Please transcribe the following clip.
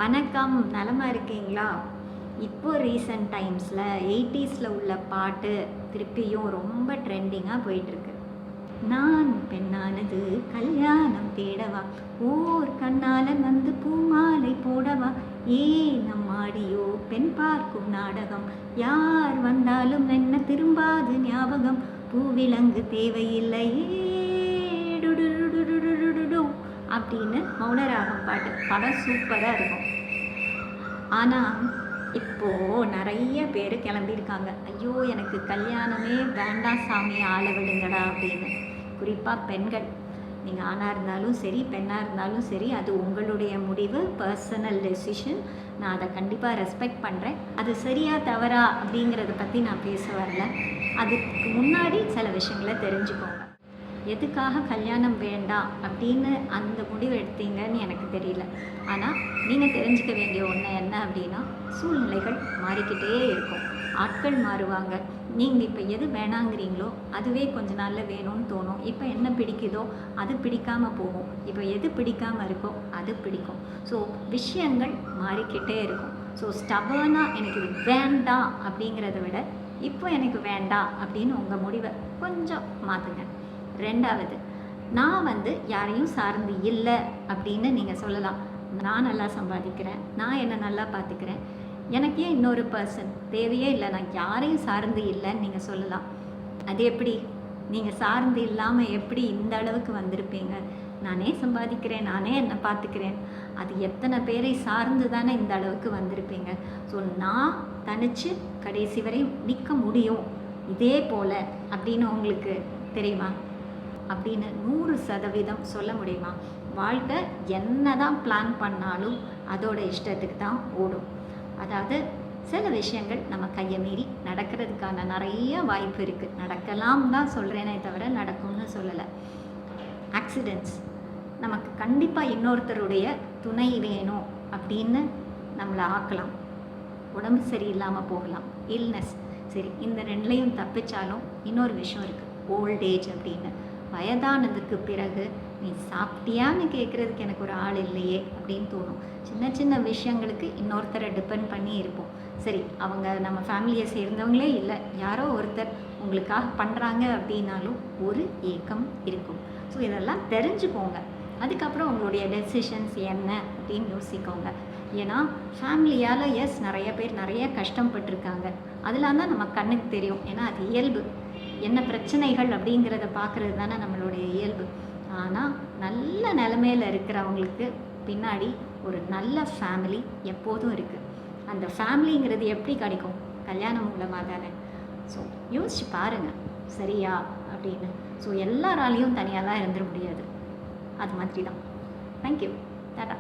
வணக்கம். நலமா இருக்கீங்களா? இப்போ ரீசெண்ட் டைம்ஸில் 80ஸ்ல உள்ள பாட்டு திருப்பியும் ரொம்ப ட்ரெண்டிங்காக போயிட்டுருக்கு. நான் பெண்ணானது கல்யாணம் தேடவா, ஓர் கண்ணாலன் வந்து பூமாலை போடவா, நம்மாடியோ பெண் பார்க்கும் நாடகம், யார் வந்தாலும் என்ன திரும்பாது ஞாபகம், பூவிலங்கு தேவையில்லையே அப்படின்னு மௌனராகம் பாட்டு. படம் சூப்பராக இருக்கும். ஆனால் இப்போது நிறைய பேர் கிளம்பியிருக்காங்க, ஐயோ எனக்கு கல்யாணமே வேண்டாம் சாமி, ஆளை விடுங்கடா அப்படின்னு. குறிப்பாக பெண்கள். நீங்கள் ஆணாக இருந்தாலும் சரி, பெண்ணாக இருந்தாலும் சரி, அது உங்களுடைய முடிவு, பர்சனல் டெசிஷன். நான் அதை கண்டிப்பாக ரெஸ்பெக்ட் பண்ணுறேன். அது சரியா தவறா அப்படிங்கிறத பற்றி நான் பேச வரல. அதுக்கு முன்னாடி சில விஷயங்களை தெரிஞ்சுக்கோங்க. எதுக்காக கல்யாணம் வேண்டாம் அப்படின்னு அந்த முடிவு எடுத்தீங்கன்னு எனக்கு தெரியல. ஆனால் நீங்கள் தெரிஞ்சுக்க வேண்டிய ஒன்று என்ன அப்படின்னா, சூழ்நிலைகள் மாறிக்கிட்டே இருக்கும், ஆட்கள் மாறுவாங்க. நீங்கள் இப்போ எது வேணாங்கிறீங்களோ அதுவே கொஞ்ச நாளில் வேணும்னு தோணும். இப்போ என்ன பிடிக்குதோ அது பிடிக்காமல் போகும். இப்போ எது பிடிக்காமல் இருக்கோ அது பிடிக்கும். ஸோ விஷயங்கள் மாறிக்கிட்டே இருக்கும். ஸோ ஸ்டபர்னாக எனக்கு இது வேண்டாம் அப்படிங்கிறத விட இப்போ எனக்கு வேண்டாம் அப்படின்னு உங்கள் முடிவை கொஞ்சம் மாற்றுங்க. ரெண்டாவது, நான் யாரையும் சார்ந்து இல்லை அப்படின்னு நீங்கள் சொல்லலாம். நான் நல்லா சம்பாதிக்கிறேன், நான் என்னை நல்லா பார்த்துக்கிறேன், எனக்கே இன்னொரு பர்சன் தேவையே இல்லை, நான் யாரையும் சார்ந்து இல்லைன்னு நீங்கள் சொல்லலாம். அது எப்படி? நீங்கள் சார்ந்து இல்லாமல் எப்படி இந்த அளவுக்கு வந்திருப்பீங்க? நானே சம்பாதிக்கிறேன், நானே என்னை பார்த்துக்கிறேன், அது எத்தனை பேரை சார்ந்து தானே இந்த அளவுக்கு வந்திருப்பீங்க. ஸோ நான் தனித்து கடைசி வரை நிற்க முடியும் இதே போல் அப்படின்னு உங்களுக்கு தெரியுமா? அப்படின்னு 100% சொல்ல முடியுமா? வாழ்க்கை என்ன தான் பிளான் பண்ணாலும் அதோட இஷ்டத்துக்கு தான் ஓடும். அதாவது சில விஷயங்கள் நம்ம கையை மீறி நடக்கிறதுக்கான நிறைய வாய்ப்பு இருக்குது. நடக்கலாம் தான் சொல்கிறேனே தவிர நடக்கும்னு சொல்லலை. ஆக்சிடெண்ட்ஸ் நமக்கு கண்டிப்பாக இன்னொருத்தருடைய துணை வேணும் அப்படின்னு நம்மளை ஆக்கலாம். உடம்பு சரியில்லாமல் போகலாம், இல்னஸ். சரி, இந்த ரெண்டுலேயும் தப்பிச்சாலும் இன்னொரு விஷயம் இருக்குது, ஓல்டேஜ் அப்படின்னு. வயதானதுக்கு பிறகு நீ சாப்பிட்டியான்னு கேட்குறதுக்கு எனக்கு ஒரு ஆள் இல்லையே அப்படின்னு தோணும். சின்ன சின்ன விஷயங்களுக்கு இன்னொருத்தரை டிபெண்ட் பண்ணி இருப்போம். சரி, அவங்க நம்ம ஃபேமிலியை சேர்ந்தவங்களே இல்லை, யாரோ ஒருத்தர் உங்களுக்காக பண்ணுறாங்க அப்படின்னாலும் ஒரு ஏக்கம் இருக்கும். ஸோ இதெல்லாம் தெரிஞ்சுக்கோங்க. அதுக்கப்புறம் உங்களுடைய டெசிஷன்ஸ் என்ன அப்படின்னு யோசிக்கோங்க. ஏன்னா ஃபேமிலியால் நிறைய பேர் நிறைய கஷ்டப்பட்டுருக்காங்க. அதெல்லாம் தான் நம்ம கண்ணுக்கு தெரியும். ஏன்னா அது இயல்பு. என்ன பிரச்சனைகள் அப்படிங்கிறத பார்க்குறது தானே நம்மளுடைய இயல்பு. ஆனால் நல்ல நிலைமையில் இருக்கிறவங்களுக்கு பின்னாடி ஒரு நல்ல ஃபேமிலி எப்போதும் இருக்குது. அந்த ஃபேமிலிங்கிறது எப்படி கிடைக்கும்? கல்யாணம் மூலமாக தானே. ஸோ யோசிச்சு பாருங்கள், சரியா அப்படின்னு. ஸோ எல்லாராலையும் தனியாலாம் இருந்துட முடியாது. அது மாதிரி தான். தேங்க்யூ. டாடா.